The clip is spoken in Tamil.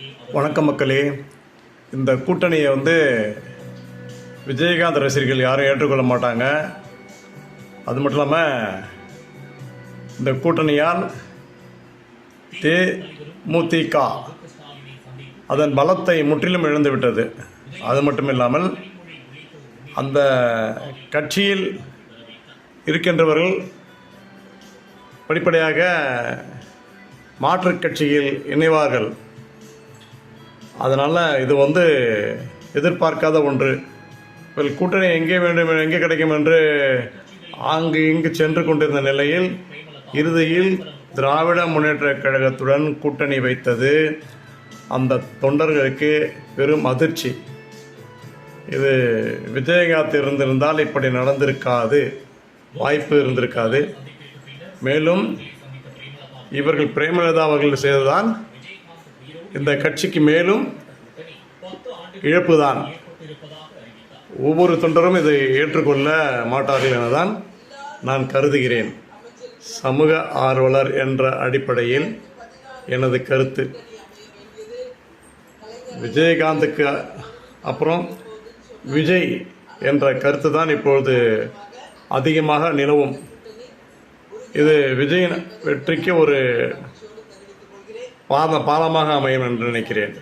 வணக்கம் மக்களே. இந்த கூட்டணியை விஜயகாந்த் ரசிகர்கள் யாரும் ஏற்றுக்கொள்ள மாட்டாங்க. அது மட்டும் இல்லாமல் இந்த கூட்டணியால் தேமுதிக அதன் பலத்தை முற்றிலும் இழந்துவிட்டது. அது மட்டும் இல்லாமல் அந்த கட்சியில் இருக்கின்றவர்கள் படிப்படியாக மாற்றுக் கட்சியில் இணைவார்கள். அதனால் இது எதிர்பார்க்காத ஒன்று. கூட்டணி எங்கே வேண்டும், எங்கே கிடைக்கும் என்று அங்கு இங்கு சென்று கொண்டிருந்த நிலையில் இறுதியில் திராவிட முன்னேற்றக் கழகத்துடன் கூட்டணி வைத்தது அந்த தொண்டர்களுக்கு பெரும் அதிர்ச்சி. இது விஜயகாந்த் இருந்திருந்தால் இப்படி நடந்திருக்காது, வாய்ப்பு இருந்திருக்காது. மேலும் இவர்கள் பிரேமலதா அவர்கள் செய்ததான் இந்த கட்சிக்கு மேலும் இழப்பு தான். ஒவ்வொரு தொண்டரும் இதை ஏற்றுக்கொள்ள மாட்டார்கள் எனதான் நான் கருதுகிறேன். சமூக ஆர்வலர் என்ற அடிப்படையில் எனது கருத்து. விஜயகாந்துக்கு அப்புறம் விஜய் என்ற கருத்து தான் இப்பொழுது அதிகமாக நிலவும். இது விஜயின் வெற்றிக்கு ஒரு பாலமாக அமையும் என்று நினைக்கிறேன்.